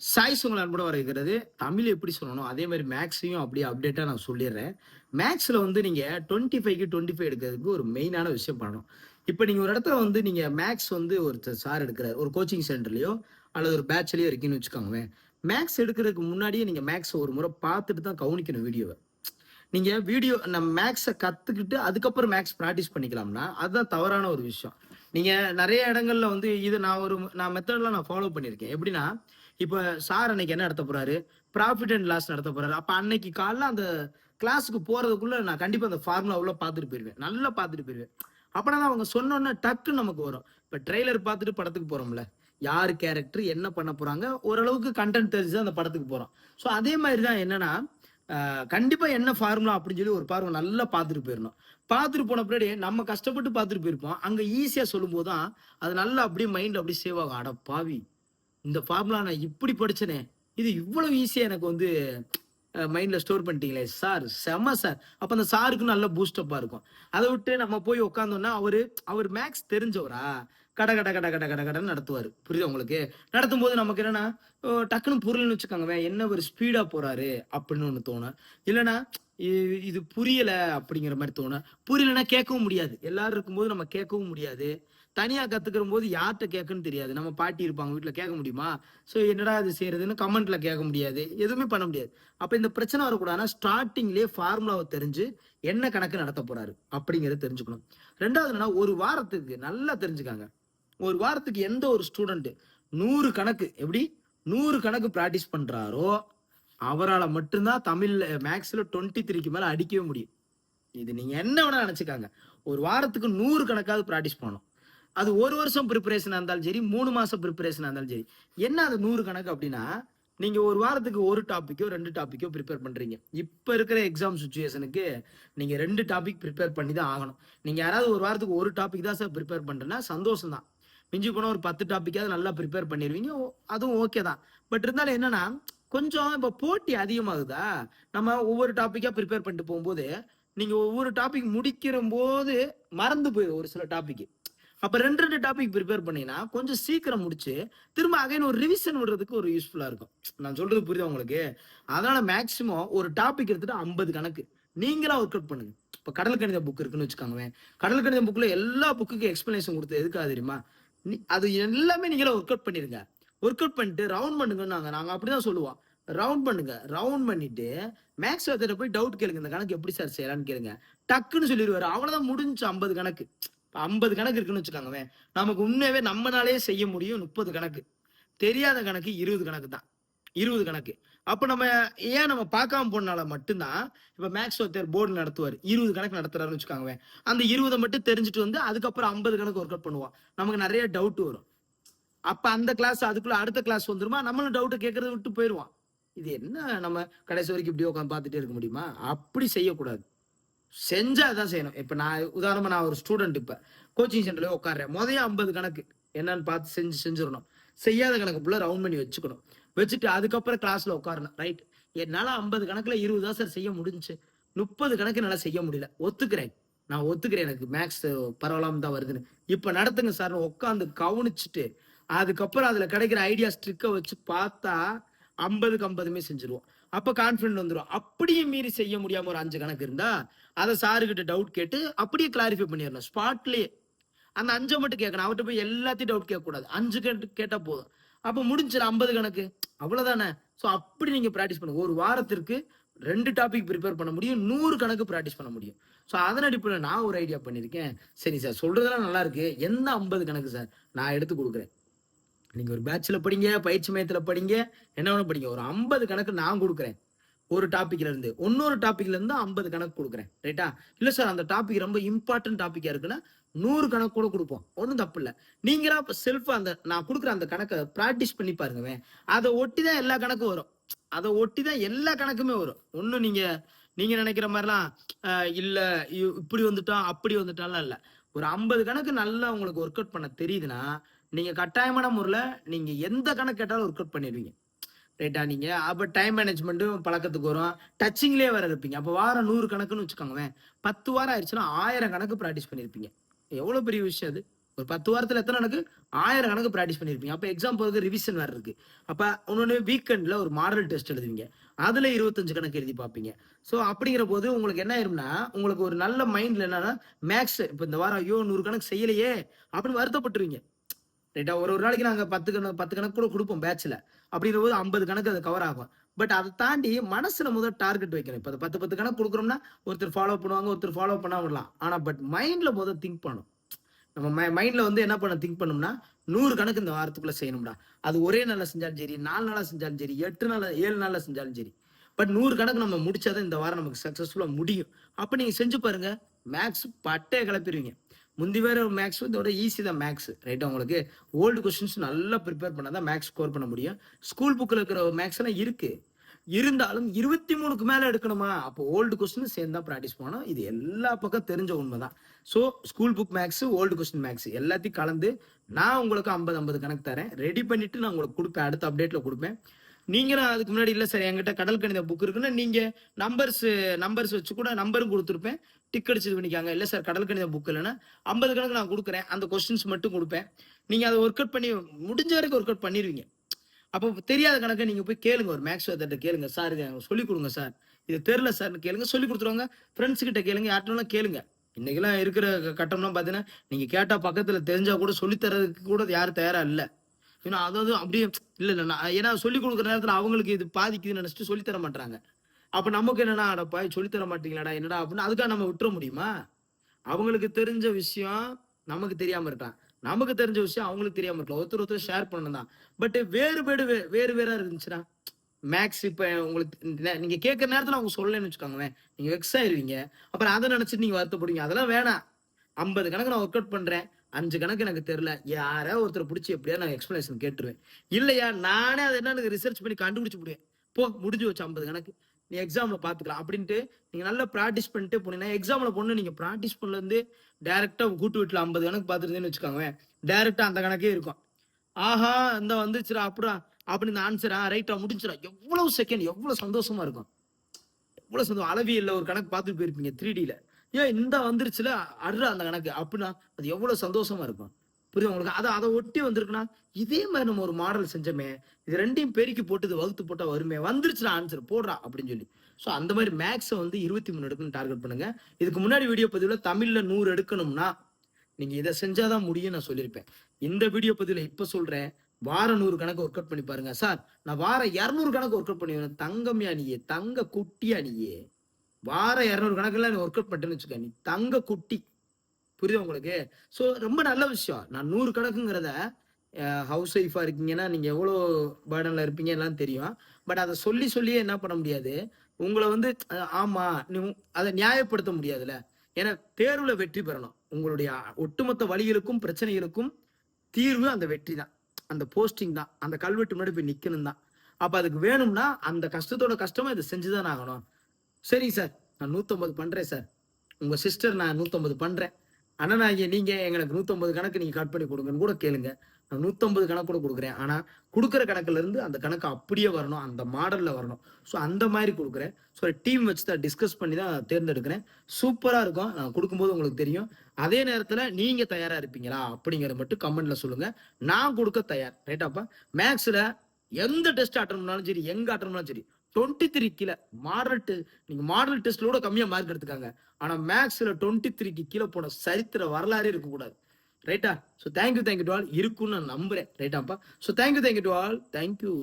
Choice உங்களை அன்போட வரவேற்கிறது. தமிழ் எப்படி சொல்லணும், அதே மாரி மேக்ஸையும் அப்படியே அப்டேட்டா நான் சொல்லிடுறேன். மேக்ஸ்ல வந்து நீங்க 25க்கு 25 எடுக்கிறதுக்கு ஒரு மெயினான விஷயம் பண்ணணும். இப்ப நீங்க ஒரு இடத்துல வந்து நீங்க மேக்ஸ் வந்து ஒருத்தர் சார் எடுக்கிறார். ஒரு கோச்சிங் சென்டர்லயோ அல்லது ஒரு பேட்ச்லயோ இருக்கீங்கன்னு வச்சுக்கோங்களேன். மேக்ஸ் எடுக்கிறதுக்கு முன்னாடியே நீங்க மேக்ஸ ஒரு முறை பார்த்துட்டு தான் கவனிக்கணும் வீடியோவ. நீங்க வீடியோ நம்ம மேக்ஸ கத்துக்கிட்டு அதுக்கப்புறம் மேக்ஸ் பிராக்டிஸ் பண்ணிக்கலாம்னா, அதுதான் தவறான ஒரு விஷயம். நீங்க நெறைய இடங்கள்ல வந்து இது நான் மெத்தட்லாம் நான் ஃபாலோ பண்ணியிருக்கேன். எப்படின்னா, இப்ப சார் அன்னைக்கு என்ன நடத்தப் போறாரு? ப்ராஃபிட் அண்ட் லாஸ் நடத்தப் போறாரு. அப்ப அன்னைக்கு காலைல அந்த கிளாஸ்க்கு போறதுக்குள்ள நான் கண்டிப்பா அந்த ஃபார்முலா உள்ள பார்த்துட்டு போயிருவேன். நல்லா பார்த்துட்டு போயிருவேன். அப்பனா தான் அவங்க சொன்னோனே டக்குன்னு நமக்கு வரும். இப்ப ட்ரெய்லர் பார்த்துட்டு படத்துக்கு போறோம்ல. யாரு கேரக்டர் என்ன பண்ண போறாங்க? ஓரளவுக்கு கன்டென்ட் தெரிஞ்சு தான் அந்த படத்துக்கு போறோம். ஸோ அதே மாரி தான் என்னன்னா, கண்டிப்பா என்ன ஃபார்முலா அப்படின்னு சொல்லி ஒரு பார்வை நல்லா பார்த்துட்டு போயிரணும். பார்த்துட்டு போன பின்னாடி நம்ம கஷ்டப்பட்டு பார்த்துட்டு போயிருப்போம். அங்க ஈஸியா சொல்லும்போது தான், அது நல்லா அப்படியே மைண்ட்ல அப்படியே சேவ் ஆகும். அட பாவி! இந்த ஃபார்முலா நான் இப்படி படிச்சேனே! இது இவ்வளவு ஈஸியா எனக்கு வந்து மைண்ட்ல ஸ்டோர் பண்ணிட்டீங்களே சார்! செம்ம சார்! அப்ப அந்த சாருக்கு நல்ல பூஸ்டப்பா இருக்கும். அத விட்டு நம்ம போய் உட்கார்ந்தோம்னா, அவர் மேத்ஸ் தெரிஞ்சவரா? கட கட கட கட கட கடன்னு நடத்துவாரு. புரியுதா உங்களுக்கு? நடத்தும்போது நமக்கு என்னன்னா, டக்குன்னு புரியலன்னு வச்சுக்கோங்களேன். என்ன ஒரு ஸ்பீடா போறாரு அப்படின்னு ஒண்ணு தோணும். இல்லன்னா, இ இது புரியல அப்படிங்கிற மாரி தோணும். புரியலன்னா கேட்கவும் முடியாது. எல்லாரும் இருக்கும்போது நம்ம கேட்கவும் முடியாது. தனியா கத்துக்கிறம்போது யார்ட்ட கேட்கன்னு தெரியாது. நம்ம பாட்டி இருப்பாங்க வீட்ல கேட்க முடியுமா? ஸோ என்னடா இது செய்றதுன்னு கமெண்ட்ல கேட்க முடியாது. எதுவுமே பண்ண முடியாது. அப்ப இந்த பிரச்சனை வரக்கூடாதுன்னா, ஸ்டார்ட்டிங்லயே ஃபார்முலாவ தெரிஞ்சு என்ன கணக்கு நடத்தப் போறாரு அப்படிங்கிறத தெரிஞ்சுக்கணும். 2வது என்னன்னா, ஒரு வாரத்துக்கு நல்லா தெரிஞ்சுக்கங்க. ஒரு வாரத்துக்கு எந்த ஒரு ஸ்டூடண்ட் 100 கணக்கு எப்படி 100 கணக்கு பிராக்டிஸ் பண்றாரோ, அவரால மட்டும் தான் தமிழ்ல மேத்ஸ்ல 23க்கு மேல அடிக்கவே முடியும். இது நீங்க என்ன வேணா நெனச்சுக்கங்க. ஒரு வாரத்துக்கு 100 கணக்காவது பிராக்டிஸ் பண்ணணும். அது 1 வருஷம் பிரிப்பரேஷனா இருந்தாலும் சரி, 3 மாசம் பிரிப்பரேஷனா இருந்தாலும் சரி. என்ன அது 100 கணக்கு அப்டின்னா, நீங்க ஒரு வாரத்துக்கு 1 டாபிக்கோ, 2 டாபிக்கோ பிரிப்பேர் பண்றீங்க. இப்ப இருக்கிற எக்ஸாம் சிச்சுவேஷனுக்கு நீங்க 2 டாபிக் பிரிப்பேர் பண்ணி தான் ஆகணும். நீங்க யாராவது ஒரு வாரத்துக்கு 1 டாபிக் தான் சார் பிரிப்பேர் பண்றேன்னா சந்தோஷம் தான். மிஞ்சி போனா ஒரு 10 டாபிக்காவது நல்லா பிரிப்பேர் பண்ணிருவீங்க. அதுவும் ஓகே தான். பட் இருந்தாலும் என்னன்னா, கொஞ்சம் இப்ப போட்டி அதிகமாகுதா? நம்ம ஒவ்வொரு டாபிக்கா பிரிப்பேர் பண்ணிட்டு போம்போது, நீங்க ஒவ்வொரு டாபிக் முடிக்கிறம்போது மறந்து போயிரும் ஒரு சில டாபிக். அப்ப 2 டாபிக் பிரிப்பேர் பண்ணீங்கன்னா, கொஞ்சம் சீக்கிரம் முடிச்சு, திரும்ப அகைன் ஒரு ரிவிஷன் விடுறதுக்கு ஒரு யூஸ்ஃபுல்லா இருக்கும். நான் சொல்றது புரியுதா உங்களுக்கு? அதனால மேக்ஸிமம் ஒரு டாபிக் எடுத்துட்டு 50 கணக்கு. நீங்களா ஒர்க் அவுட் பண்ணுங்க. இப்ப கடல் கணித புக் இருக்குன்னு வச்சுக்கோங்களேன். கடல் கணித புக்ல எல்லா புக்குக்கும் எக்ஸ்பிளனேஷன் குடுத்தது எதுக்காக தெரியுமா? அது எல்லாமே நீங்களே ஒர்க் அவுட் பண்ணிருங்க. ஒர்க் அவுட் பண்ணிட்டு ரவுண்ட் பண்ணுங்கன்னாங்க. நாங்க அப்படிதான் சொல்லுவோம். ரவுண்ட் பண்ணுங்க. ரவுண்ட் பண்ணிட்டு மேத்ஸ் வாத்தியார்ட்ட போய் டவுட் கேளுங்க. இந்த கணக்கு எப்படி சார் செய்யலாம்ன்னு கேளுங்க. டக்குன்னு சொல்லிருவாரு. அவ்வளவுதான் முடிஞ்சுச்சு 50 கணக்கு. 50 கணக்கு இருக்குன்னு வச்சுக்கோங்களேன். நமக்கு உண்மையாவே நம்மனாலே செய்ய முடியும் 30 கணக்கு. தெரியாத கணக்கு 20 கணக்கு தான். 20 கணக்கு. அப்ப நம்ம பார்க்காம போனனால மட்டும்தான், இப்ப மேத்ஸ் வாத்தியார் போர்டு நடத்துவாரு. 20 கணக்கு நடத்துறாருன்னு வச்சுக்கோங்களேன். அந்த 20 மட்டும் தெரிஞ்சுட்டு வந்து, அதுக்கப்புறம் 50 கணக்கு ஒர்க் அவுட் பண்ணுவோம். நமக்கு நெறைய டவுட் வரும். அப்ப அந்த கிளாஸ் அதுக்குள்ள அடுத்த கிளாஸ் வந்துருமா, நம்மளும் டவுட்ட கேட்கறத விட்டு போயிருவோம். இது என்ன நம்ம கடைசி வரைக்கும் இப்படியே உட்கார்ந்து பார்த்துட்டே இருக்க முடியுமா? அப்படி செய்யக்கூடாது. செஞ்சா அதான் செய்யணும். இப்ப உதாரணமா நான் ஒரு ஸ்டூடண்ட் இப்ப. கோச்சிங் சென்டர்ல உட்கார்றேன். மொதயே 50 கணக்கு என்னன்னு பார்த்து செஞ்சிரணும். செய்யாத கணக்கு ஃபுல்லா ரவுண்ட் பண்ணி வச்சுக்கணும். வச்சுட்டு அதுக்கப்புறம் கிளாஸ்ல உட்காரணும். ரைட். என்னால 50 கணக்குல 20 தான் சார் செய்ய முடிஞ்சுச்சு. 30 கணக்கு என்னால செய்ய முடியல. ஒத்துக்கிறேன். நான் ஒத்துக்கிறேன். எனக்கு மேத்ஸ் பரவாயில்லாம தான் வருதுன்னு. இப்ப நடத்துங்க சார்ன்னு உட்கார்ந்து கவனிச்சுட்டு, அதுக்கப்புறம் அதுல கிடைக்கிற ஐடியாஸ் ட்ரிக்க வச்சு பார்த்தா 50க்கு 50மே செஞ்சுருவோம். அப்ப கான்ஃபிடன்ட் வந்துரும். அப்படியும் மீறி செய்ய முடியாம ஒரு 5 கணக்கு இருந்தா, அத சாரு கிட்ட டவுட் கேட்டு அப்படியே கிளாரிஃபை பண்ணிறணும். ஸ்பாட்லயே. அந்த 5 மட்டும் கேட்கணும். அவர்ட்ட போய் எல்லாத்தையும் டவுட் கேட்கக்கூடாது. 5 கேட்டா போதும். அப்ப முடிஞ்சிரும் 50 கணக்கு. அவ்வளவுதானே. சோ அப்படி நீங்க பிராக்டிஸ் பண்ணுங்க. ஒரு வாரத்திற்கு 2 டாபிக் பிரிப்பேர் பண்ண முடியும். 100 கணக்கு பிராக்டிஸ் பண்ண முடியும். சோ அதன் அடிப்படையில நான் ஒரு ஐடியா பண்ணியிருக்கேன். சரி சார் சொல்றதெல்லாம் நல்லா இருக்கு. எந்த 50 கணக்கு சார்? நான் எடுத்து குடுக்குறேன். நீங்க ஒரு பேட்ச்ல படிங்க, பயிற்சி மையத்துல படிங்க, என்ன வேணா படிங்க. ஒரு 50 கணக்கு நான் குடுக்குறேன். ஒரு டாபிக்ல இருந்து. இன்னொரு டாபிக்ல இருந்து 50 கணக்கு குடுக்குறேன். ரைட்டா? இல்ல சார் அந்த டாபிக் ரொம்ப இம்பார்ட்டன்ட் டாபிக்கா இருக்குன்னா, 100 கணக்கு கூட குடுப்போம். ஒண்ணும் தப்பு இல்ல. நீங்களா செல்ஃபா நான் குடுக்குற அந்த கணக்க பிராக்டிஸ் பண்ணி பாருங்கவேன். அத ஒட்டி தான் எல்லா கணக்கும் வரும். அத ஒட்டி தான் எல்லா கணக்குமே வரும். ஒண்ணும் நீங்க நீங்க நினைக்கிற மாரிலாம் இல்ல இப்படி வந்துட்டோம், அப்படி வந்துட்டான்லாம் இல்ல. ஒரு 50 கணக்கு நல்லா உங்களுக்கு ஒர்க் அவுட் பண்ண தெரியுதுன்னா, நீங்க கட்டாயமான முறையில நீங்க எந்த கணக்கு கேட்டாலும் ஒர்க் அவுட் பண்ணிருவீங்க. ரைட்டா? நீங்க அப்ப டைம் மேனேஜ்மென்ட்டும் பழக்கத்துக்கு வரும். டச்சிங்லயே வேற இருப்பீங்க. அப்ப வாரம் 100 கணக்குன்னு வச்சுக்கோங்களேன். 10 வாரம் ஆயிருச்சுன்னா 1000 கணக்கு பிராக்டிஸ் பண்ணியிருப்பீங்க. எவ்வளவு பெரிய விஷயம் அது. ஒரு 10 வாரத்துல எத்தனை கணக்கு? 1000 கணக்கு பிராக்டிஸ் பண்ணியிருப்பீங்க. அப்ப எக்ஸாம் போறதுக்கு ரிவிஷன் வேற இருக்கு. அப்ப இன்னொன்னு வீக்கெண்ட்ல ஒரு மாடல் டெஸ்ட் எழுதுவீங்க. அதுல 25 கணக்கு எழுதி பார்ப்பீங்க. ஸோ அப்படிங்கிற போது உங்களுக்கு என்ன ஆயிரும்னா, உங்களுக்கு ஒரு நல்ல மைண்ட்ல என்னன்னா, மேத்ஸ் இப்ப இந்த வாரம் ஐயோ 100 கணக்கு செய்யலையே அப்படின்னு வருத்தப்பட்டுருவீங்க. ரைட்டா? ஒரு ஒரு நாளைக்கு நாங்க 10 கணக்கு கூட குடுப்போம் பேட்ச்ல. அப்படிங்கும்போது 50 கணக்கு அது கவர் ஆகும். பட் அத தாண்டி மனசுல முதல் டார்கெட் வைக்கணும். இப்ப 10 கணக்கு குடுக்குறோம்னா, ஒருத்தர் ஃபாலோ பண்ணுவாங்க, ஒருத்தர் ஃபாலோ பண்ணாம விடலாம். ஆனா பட் மைண்ட்ல திங்க் பண்ணணும். நம்ம மைண்ட்ல என்ன பண்ண திங்க் பண்ணோம்னா 100 கணக்கு இந்த வாரத்துக்குள்ள செய்யணும்டா. அது ஒரே நாள்ல செஞ்சாலும் சரி, 4 நாளா செஞ்சாலும் சரி, 8 நாளா 7 நாள்ல செஞ்சாலும் சரி. பட் 100 கணக்கு நம்ம முடிச்சாதான் இந்த வாரம் நமக்கு சக்சஸ்ஃபுல்லா முடியும். அப்ப நீங்க செஞ்சு பாருங்க. மேத்ஸ் பட்டைய கிளப்பிடுவீங்க. முந்தி வேற மேத்ஸ் இதோட ஈஸி தான் மேத்ஸ். ரைட்டா? உங்களுக்கு ஓல்டு கொஸ்டின்ஸ் நல்லா ப்ரிப்பேர் பண்ணாதான் மேத்ஸ் ஸ்கோர் பண்ண முடியும். ஸ்கூல் புக்ல இருக்கிற மேத்ஸ் எல்லாம் இருக்கு. இருந்தாலும் 23க்கு மேல எடுக்கணுமா? அப்போ ஓல்டு கொஸ்டின் சேர்ந்து தான் பிராக்டிஸ் பண்ணணும். இது எல்லா பக்கம் தெரிஞ்ச உண்மைதான். So school book maths, old question maths எல்லாத்தையும் கலந்து நான் உங்களுக்கு 50 கணக்கு தரேன். ரெடி பண்ணிட்டு நான் உங்களுக்கு கொடுப்பேன். அடுத்த அப்டேட்ல கொடுப்பேன். நீங்களும் அதுக்கு முன்னாடி இல்ல சார் என்கிட்ட கடல் கணித புக் இருக்குன்னா நீங்க நம்பர்ஸ் வச்சு கூட நம்பரும் கொடுத்துருப்பேன். டிக் அடிச்சு இது பண்ணிக்காங்க. இல்ல சார் கடல் கணித புக் இல்லைன்னா 50 கணக்கு நான் கொடுக்குறேன். அந்த கொஸ்டின்ஸ் மட்டும் கொடுப்பேன். நீங்க அதை ஒர்க் அவுட் பண்ணி முடிஞ்ச வரைக்கும் ஒர்க் அவுட் பண்ணிடுவீங்க. அப்போ தெரியாத கணக்கை நீங்க போய் கேளுங்க. ஒரு மேக்ஸ் வாத்தியார்ட்ட கேளுங்க. சார் இதை சொல்லிக் கொடுங்க சார். இது தெரியல சார்னு கேளுங்க. சொல்லி கொடுத்துருவாங்க. ஃப்ரெண்ட்ஸ் கிட்ட கேளுங்க. யார்ட்டனாலும் கேளுங்க. இன்னைக்கெல்லாம் இருக்கிற கட்டம்லாம் பார்த்தீங்கன்னா, நீங்க கேட்டா பக்கத்துல தெரிஞ்சா கூட சொல்லித் தரதுக்கு கூட யாரும் தயாரா இல்ல. ஏன்னா அதாவது அப்படியே இல்ல இல்ல நான் ஏன்னா சொல்லிக் கொடுக்குற நேரத்துல அவங்களுக்கு இது பாதிக்குதுன்னு நினைச்சிட்டு சொல்லித் தர மாட்டாங்க. அப்ப நமக்கு என்னன்னா, அடப்பா சொல்லித் தர மாட்டீங்களாடா என்னடா அப்படின்னு அதுக்காக நம்ம விட்டுற முடியுமா? அவங்களுக்கு தெரிஞ்ச விஷயம் நமக்கு தெரியாம இருக்கலாம். நமக்கு தெரிஞ்ச விஷயம் அவங்களுக்கு தெரியாம இருக்கலாம். ஒருத்தர் ஷேர் பண்ணணும் தான். பட் வேறு வேறா இருந்துச்சுன்னா, மேக்ஸ் இப்ப உங்களுக்கு நீங்க கேட்கிற நேரத்துல அவங்க சொல்லலைன்னு வச்சுக்கோங்களேன். நீங்க வெக்ஸ் ஆயிருவீங்க. அப்புறம் அதை நினைச்சிட்டு நீங்க வருத்தப்படுவீங்க. அதெல்லாம் வேணாம். 50 கணக்கு நான் ஒர்க் அவுட் பண்றேன். 5 கணக்கு எனக்கு தெரியல. யாரோ ஒருத்தரை பிடிச்சி எப்படியா நான் எக்ஸ்பிளனேஷன் கேட்டுருவேன். இல்லையா நானே அதை என்னன்னு ரிசர்ச் பண்ணி கண்டுபிடிச்சு போடுவேன். போ முடிஞ்சு வச்சு 50 கணக்கு. நீ எக்ஸாம்ல பாத்துக்கலாம் அப்படின்ட்டு நீங்க நல்லா பிராக்டிஸ் பண்ணிட்டு போனீங்கன்னா எக்ஸாம்ல பொண்ணு நீங்க பிராக்டிஸ் பண்ணல இருந்து டைரக்டா கூட்டு வீட்டுல 50 கணக்கு பாத்துருந்தேன்னு வச்சுக்கோங்க. டைரக்டா அந்த கணக்கே இருக்கும். ஆஹா இந்த வந்துச்சுரா அப்படியா அப்படின்னு இந்த ஆன்சரா ரைட்டா முடிஞ்சிடா. எவ்வளவு செகண்ட் எவ்வளவு சந்தோஷமா இருக்கும். எவ்வளவு சந்தோஷம். அளவியல்ல ஒரு கணக்கு பார்த்துட்டு போயிருப்பீங்க 3Dல. ஏன் இந்த வந்துருச்சுல அடுற அந்த கணக்கு அப்படின்னா அது எவ்வளவு சந்தோஷமா இருக்கும். புரியுது உங்களுக்கு? அதை ஒட்டி வந்திருக்குன்னா இதே மாதிரி நம்ம ஒரு மாடல் செஞ்சோமே, இது ரெண்டையும் பெருக்கி போட்டு இது வகுத்து போட்டா வருமே, வந்துருச்சுடா ஆன்சர் போடுறா அப்படின்னு சொல்லி. ஸோ அந்த மாதிரி மேக்ஸை 23 எடுக்கணும்னு டார்கெட் பண்ணுங்க. இதுக்கு முன்னாடி வீடியோ பதிவுல தமிழ்ல 100 எடுக்கணும்னா நீங்க இதை செஞ்சாதான் முடியும் நான் சொல்லியிருப்பேன். இந்த வீடியோ பதிவுல இப்ப சொல்றேன். வாரம் 100 கணக்கு ஒர்க் அவுட் பண்ணி பாருங்க. சார் நான் வாரம் 200 கணக்கு ஒர்க் அவுட் பண்ணுவேன். தங்கம்யா நீயே, தங்க குட்டியா நீயே. வாரம் 200 கணக்குல நீ ஒர்க் அவுட் பண்ணிட்டேன்னு வச்சுக்க, நீ தங்க குட்டி. புரியுது உங்களுக்கு? ஸோ ரொம்ப நல்ல விஷயம். நான் 100 கணக்குங்கிறத ஹவுஸ் ஒய்ஃபா இருக்கீங்கன்னா நீங்க எவ்வளோ பேர்டன்ல இருப்பீங்க எல்லாம் தெரியும். பட் அதை சொல்லியே என்ன பண்ண முடியாது. உங்களை ஆமா அதை நியாயப்படுத்த முடியாதுல்ல. ஏன்னா தேர்வுல வெற்றி பெறணும். உங்களுடைய ஒட்டுமொத்த வழிகளுக்கும் பிரச்சனைகளுக்கும் தீர்வு அந்த வெற்றி தான். அந்த போஸ்டிங் தான். அந்த கல்வெட்டு முன்னாடி போய் நிக்கணும் தான். அப்ப அதுக்கு வேணும்னா அந்த கஷ்டத்தோட கஷ்டமா இதை செஞ்சுதான் ஆகணும். சரிங்க சார் நான் 150 பண்றேன் சார். உங்க சிஸ்டர் நான் 150 பண்றேன். அண்ணா நீங்க எங்களுக்கு 150 கணக்கு நீங்க கட் பண்ணி கொடுங்கன்னு கூட கேளுங்க. நான் 150 கணக்கு கூட கொடுக்குறேன். ஆனா கொடுக்குற கணக்குல இருந்து அந்த கணக்கு அப்படியே வரணும். அந்த மாடல்ல வரணும். ஸோ அந்த மாதிரி கொடுக்குறேன். ஸோ டீம் வச்சு தான் டிஸ்கஸ் பண்ணி தான் தேர்ந்தெடுக்கிறேன். சூப்பரா இருக்கும். நான் கொடுக்கும்போது உங்களுக்கு தெரியும். அதே நேரத்துல நீங்க தயாரா இருப்பீங்களா அப்படிங்கறத மட்டும் கமெண்ட்ல சொல்லுங்க. நான் கொடுக்க தயார். ரைட்டாப்பா? மேக்ஸ்ல எந்த டெஸ்ட் அட்டன் பண்ணாலும் சரி, எங்க அட்டன் பண்ணாலும் சரி, 23 கீழே நீங்க மாடல் டெஸ்ட்ல கூட கம்மியா மார்க் எடுத்துக்காங்க. ஆனா மேக்ஸ்ல 23க்கு கீழே போன சரித்திர வரலாறே இருக்கக்கூடாது. ரைட்டா? ஸோ தேங்க்யூ டு ஆல் இருக்கும்னு நான் நம்புறேன். ரைட்டாப்பா? So thank you to all. Thank you.